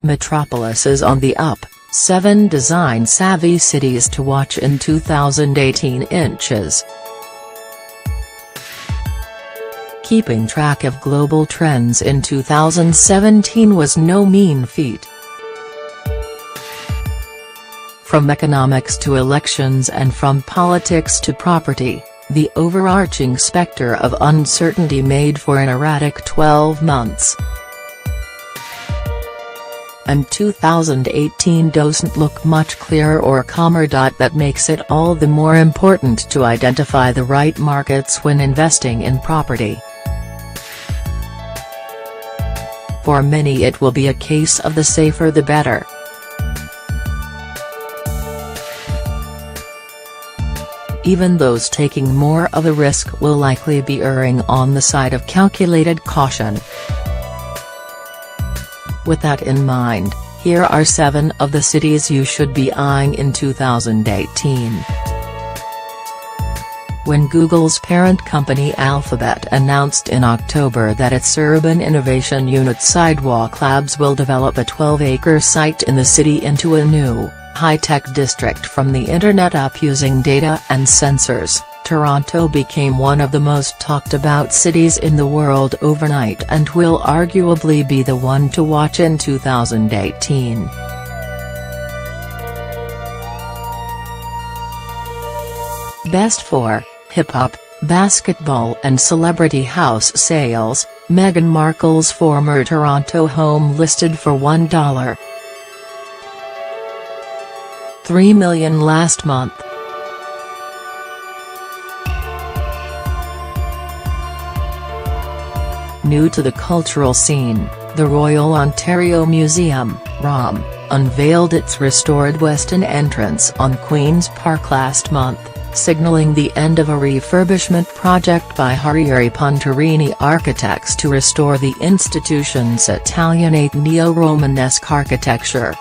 Metropolises on the up, 7 design-savvy cities to watch in 2018 inches. Keeping track of global trends in 2017 was no mean feat. From economics to elections and from politics to property, the overarching specter of uncertainty made for an erratic 12 months. And 2018 doesn't look much clearer or calmer. That makes it all the more important to identify the right markets when investing in property. For many it will be a case of the safer the better. Even those taking more of a risk will likely be erring on the side of calculated caution. With that in mind, here are 7 of the cities you should be eyeing in 2018. When Google's parent company Alphabet announced in October that its urban innovation unit Sidewalk Labs will develop a 12-acre site in the city into a new, high-tech district from the internet up using data and sensors, Toronto became one of the most talked-about cities in the world overnight and will arguably be the one to watch in 2018. Best for hip-hop, basketball and celebrity house sales, Meghan Markle's former Toronto home listed for $1.3 million last month. New to the cultural scene, the Royal Ontario Museum, ROM, unveiled its restored western entrance on Queen's Park last month, signalling the end of a refurbishment project by Harrieri Puntarini Architects to restore the institution's Italianate neo-Romanesque architecture.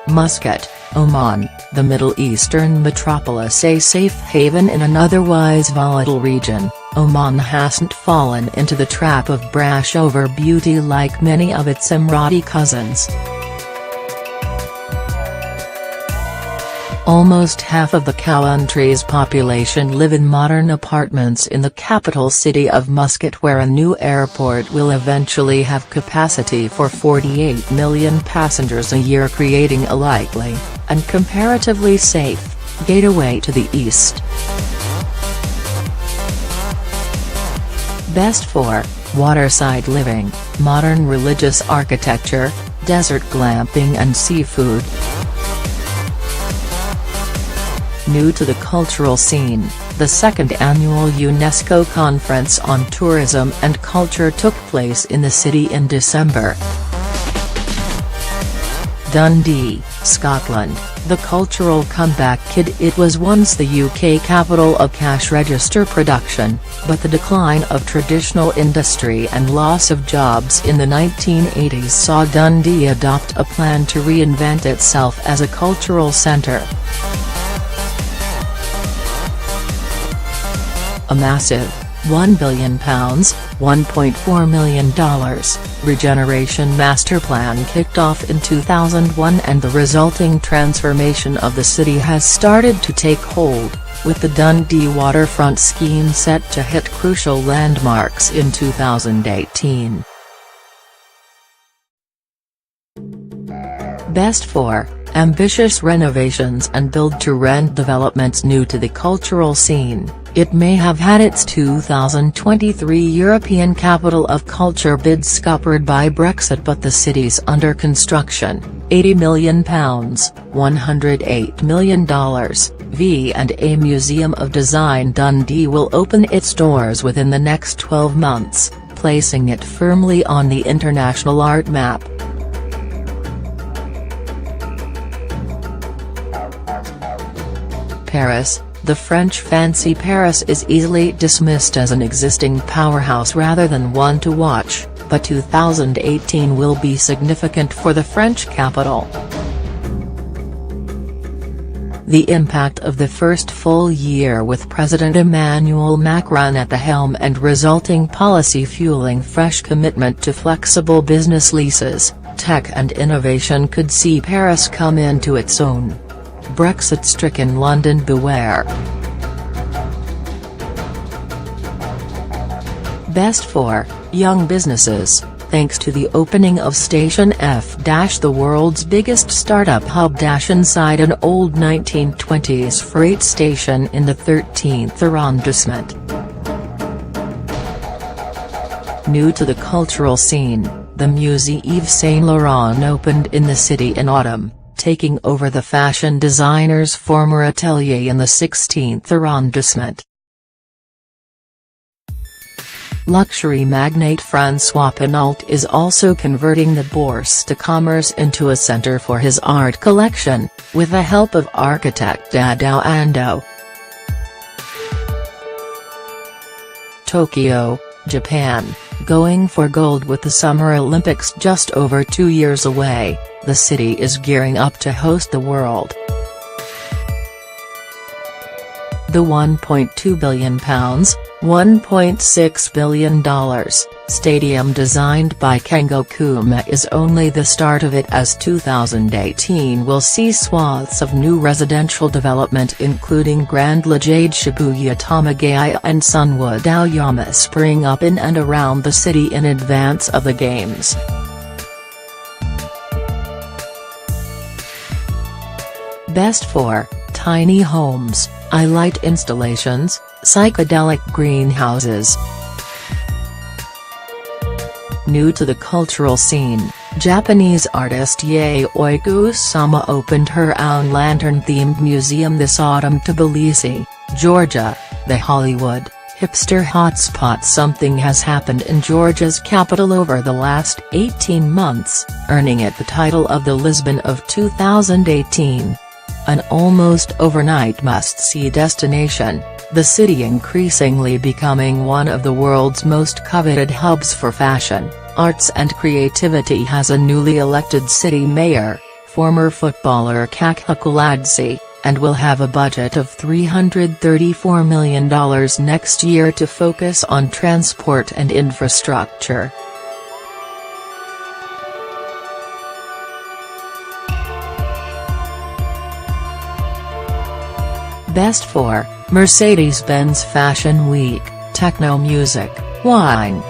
Muscat, Oman, the Middle Eastern metropolis, a safe haven in an otherwise volatile region, Oman hasn't fallen into the trap of brash over beauty like many of its Emirati cousins. Almost half of the country's population live in modern apartments in the capital city of Muscat, where a new airport will eventually have capacity for 48 million passengers a year, creating a likely, and comparatively safe, gateway to the east. Best for waterside living, modern religious architecture, desert glamping and seafood. New to the cultural scene, the second annual UNESCO Conference on Tourism and Culture took place in the city in December. Dundee, Scotland, the cultural comeback kid. It was once the UK capital of cash register production, but the decline of traditional industry and loss of jobs in the 1980s saw Dundee adopt a plan to reinvent itself as a cultural centre. A massive, £1 billion ($1.4 million) regeneration master plan kicked off in 2001, and the resulting transformation of the city has started to take hold, with the Dundee waterfront scheme set to hit crucial landmarks in 2018. Best for ambitious renovations and build-to-rent developments. New to the cultural scene, it may have had its 2023 European Capital of Culture bid scuppered by Brexit, but the city's under construction, £80 million ($108 million) V&A Museum of Design Dundee will open its doors within the next 12 months, placing it firmly on the international art map. Paris, the French fancy Paris is easily dismissed as an existing powerhouse rather than one to watch, but 2018 will be significant for the French capital. The impact of the first full year with President Emmanuel Macron at the helm and resulting policy fueling fresh commitment to flexible business leases, tech and innovation could see Paris come into its own. Brexit-stricken London beware. Best for young businesses, thanks to the opening of Station F-, the world's biggest startup hub – inside an old 1920s freight station in the 13th arrondissement. New to the cultural scene, the Musée Yves Saint Laurent opened in the city in autumn, taking over the fashion designer's former atelier in the 16th arrondissement. Luxury magnate François Pinault is also converting the Bourse de Commerce into a center for his art collection, with the help of architect Tadao Ando. Tokyo, Japan, going for gold with the Summer Olympics just over 2 years away, the city is gearing up to host the World. The £1.2 billion, $1.6 billion, stadium designed by Kengo Kuma is only the start of it, as 2018 will see swaths of new residential development including Grand La Jade, Shibuya Tamagaya and Sunwood Aoyama spring up in and around the city in advance of the Games. Best for tiny homes, light installations, psychedelic greenhouses. New to the cultural scene, Japanese artist Yayoi Kusama opened her own lantern-themed museum this autumn to Tbilisi, Georgia, the Hollywood hipster hotspot. Something has happened in Georgia's capital over the last 18 months, earning it the title of the Lisbon of 2018. An almost overnight must-see destination, the city increasingly becoming one of the world's most coveted hubs for fashion, arts and creativity has a newly elected city mayor, former footballer Kaka Kuladze, and will have a budget of $334 million next year to focus on transport and infrastructure. Best for Mercedes-Benz Fashion Week, techno music, wine.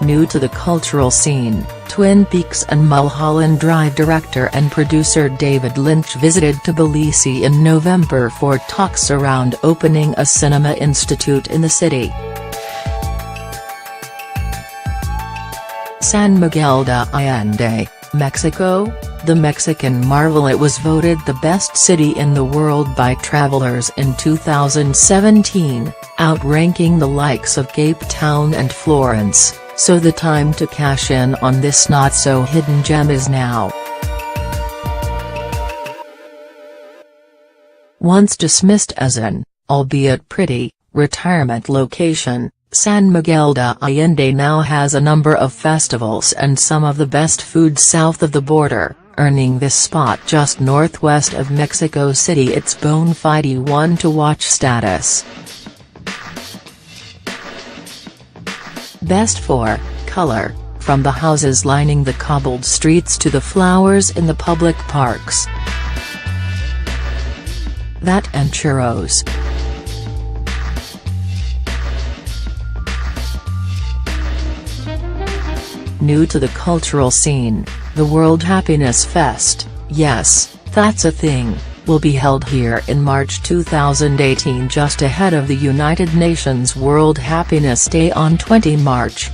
New to the cultural scene, Twin Peaks and Mulholland Drive director and producer David Lynch visited Tbilisi in November for talks around opening a cinema institute in the city. San Miguel de Allende, Mexico, the Mexican marvel. It was voted the best city in the world by travelers in 2017, outranking the likes of Cape Town and Florence, so the time to cash in on this not-so-hidden gem is now. Once dismissed as an, albeit pretty, retirement location, San Miguel de Allende now has a number of festivals and some of the best food south of the border, earning this spot just northwest of Mexico City its bona fide one-to-watch status. Best for color, from the houses lining the cobbled streets to the flowers in the public parks. That and churros. New to the cultural scene, the World Happiness Fest, yes, that's a thing, will be held here in March 2018 just ahead of the United Nations World Happiness Day on 20 March.